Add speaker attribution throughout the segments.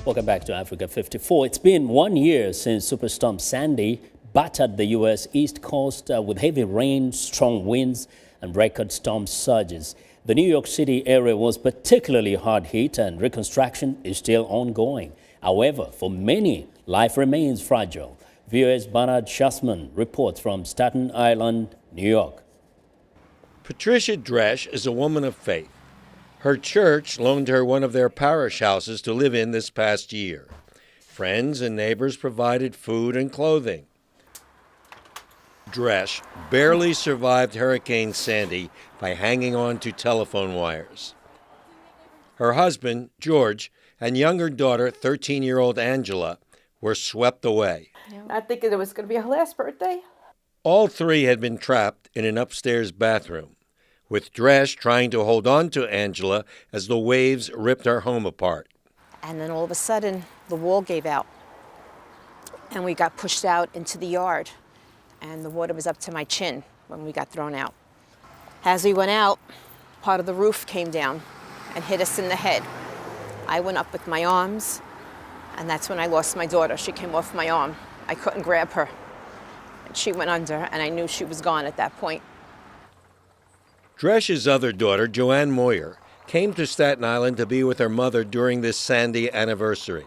Speaker 1: Welcome back to Africa 54. It's been 1 year since Superstorm Sandy battered the U.S. East Coast with heavy rain, strong winds, and record storm surges. The New York City area was particularly hard hit, and reconstruction is still ongoing. However, for many, life remains fragile. VOA's Bernard Shusman reports from Staten Island, New York.
Speaker 2: PATRICIA DRESCH is a woman of faith. Her church loaned her one of their parish houses to live in this past year. Friends and neighbors provided food and clothing. DRESCH barely survived Hurricane Sandy by hanging on to telephone wires. Her husband, George, and younger daughter, 13-year-old Angela, were swept away.
Speaker 3: Not thinking it was going to be her last birthday.
Speaker 2: All three had been trapped in an upstairs bathroom, with DRESCH trying to hold on to Angela as the waves ripped her home apart.
Speaker 4: And then all of a sudden, the wall gave out, and we got pushed out into the yard, and the water was up to my chin when we got thrown out. As we went out, part of the roof came down and hit us in the head. I went up with my arms, and that's when I lost my daughter. She came off my arm. I couldn't grab her. And she went under, and I knew she was gone at that point.
Speaker 2: DRESCH's other daughter, Joanne Moyer, came to Staten Island to be with her mother during this Sandy anniversary.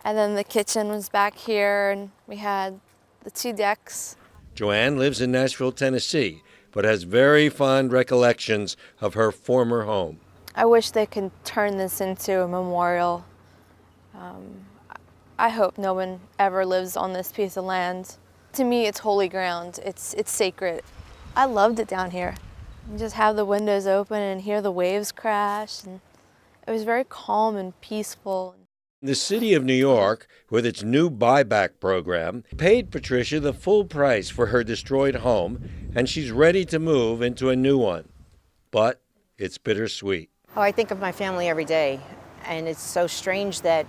Speaker 5: And then the kitchen was back here, and we had the 2 decks.
Speaker 2: Joanne lives in Nashville, Tennessee, but has very fond recollections of her former home.
Speaker 5: I wish they could turn this into a memorial. I hope no one ever lives on this piece of land. To me, it's holy ground. It's sacred. I loved it down here. You just have the windows open and hear the waves crash. And it was very calm and peaceful.
Speaker 2: The city of New York, with its new buyback program, paid PATRICIA the full price for her destroyed home, and she's ready to move into a new one. But it's bittersweet.
Speaker 4: Oh, I think of my family every day, and it's so strange that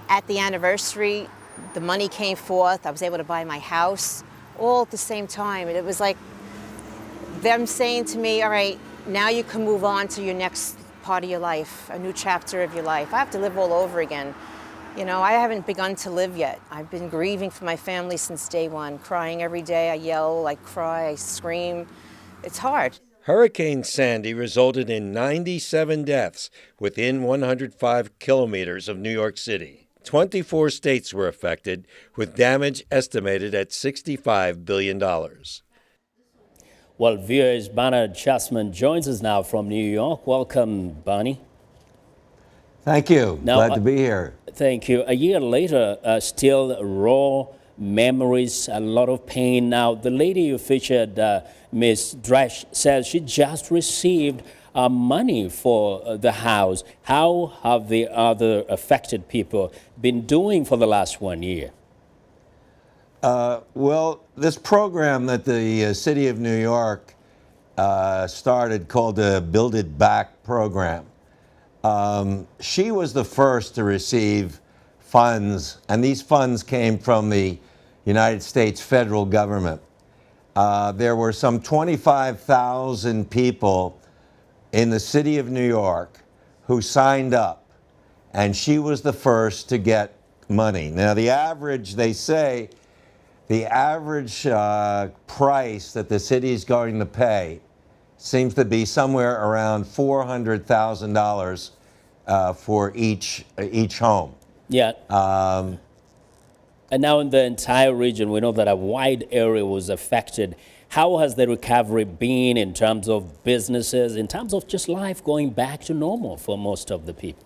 Speaker 4: at the anniversary, the money came forth, I was able to buy my house, all at the same time. And it was like them saying to me, all right, now you can move on to your next part of your life, a new chapter of your life. I have to live all over again. You know, I haven't begun to live yet. I've been grieving for my family since day one, crying every day. I yell, I cry, I scream. It's hard.
Speaker 2: Hurricane Sandy resulted in 97 deaths within 105 kilometers of New York City. 24 states were affected, with damage estimated at $65 billion.
Speaker 1: Well, VOA's Bernard Shusman joins us now from New York. Welcome, Barney.
Speaker 6: Thank you. Glad to be here.
Speaker 1: Thank you. A year later, still raw memories, a lot of pain. Now, the lady you featured, Miss DRESCH, says she just received money for the house. How have the other affected people been doing for the last 1 year?
Speaker 6: Well, this program that the city of New York started called the Build It Back program. She was the first to receive funds, and these funds came from the United States federal government. There were some 25,000 people in the city of New York who signed up, and she was the first to get money. Now, the average, they say, the average price that the city is going to pay seems to be somewhere around $400,000 for each home.
Speaker 1: Yeah. And now in the entire region, we know that a wide area was affected. How has the recovery been in terms of businesses, in terms of just life going back to normal for most of the people?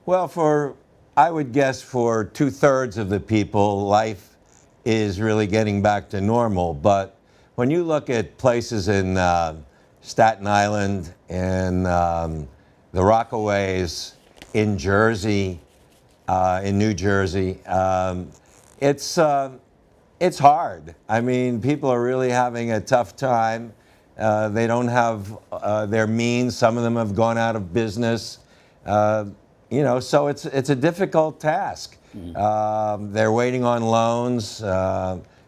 Speaker 6: Well, I would guess for 2/3 of the people, life is really getting back to normal. But when you look at places in Staten Island and the Rockaways, in Jersey, in New Jersey, it's hard. I mean, people are really having a tough time. They don't have their means. Some of them have gone out of business. You know, so it's a difficult task. They're waiting on loans.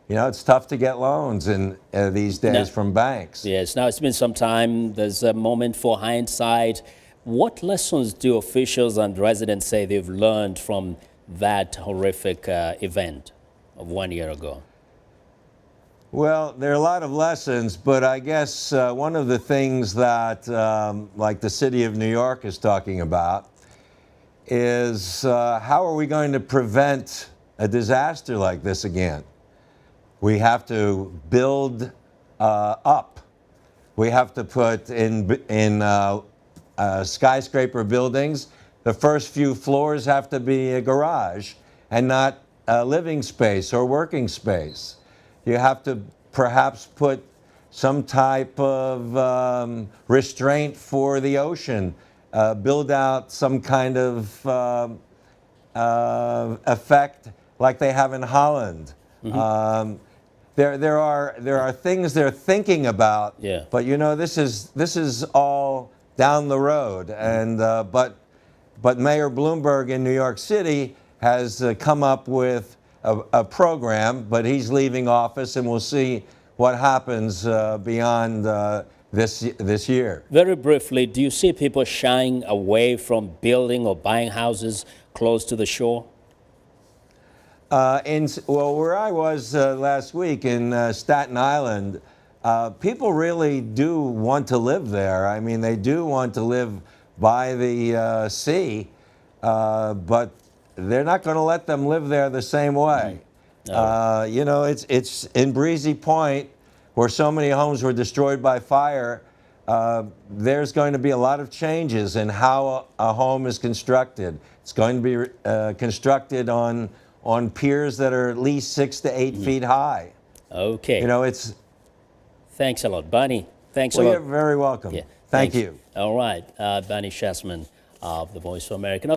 Speaker 6: You know, it's tough to get loans in these days from banks.
Speaker 1: Yes. Now, it's been some time. There's a moment for hindsight. What lessons do officials and residents say they've learned from that horrific event of 1 year ago?
Speaker 6: Well, there are a lot of lessons, but I guess one of the things that, like the city of New York is talking about, is how are we going to prevent a disaster like this again? We have to build up. We have to put in skyscraper buildings. The first few floors have to be a garage and not a living space or working space. You have to perhaps put some type of restraint for the ocean, build out some kind of effect like they have in Holland. There are things they're thinking about,
Speaker 1: Yeah.
Speaker 6: but you know this is all down the road. And but Mayor Bloomberg in New York City has come up with a program, but he's leaving office, and we'll see what happens beyond this year.
Speaker 1: Very briefly, do you see people shying away from building or buying houses close to the shore?
Speaker 6: Well, where I was last week in Staten Island, people really do want to live there. I mean, they do want to live by the sea, but they're not going to let them live there the same way. You know, it's in Breezy Point, where so many homes were destroyed by fire. There's going to be a lot of changes in how a home is constructed. It's going to be constructed on piers that are at least 6 to 8 feet high.
Speaker 1: Okay.
Speaker 6: You know, it's.
Speaker 1: Thanks a lot, Bunny. Thanks a
Speaker 6: Well,
Speaker 1: lot.
Speaker 6: you're very welcome.
Speaker 1: Yeah,
Speaker 6: Thank
Speaker 1: thanks.
Speaker 6: you.
Speaker 1: All right, Bunny Shusman of the Voice of America.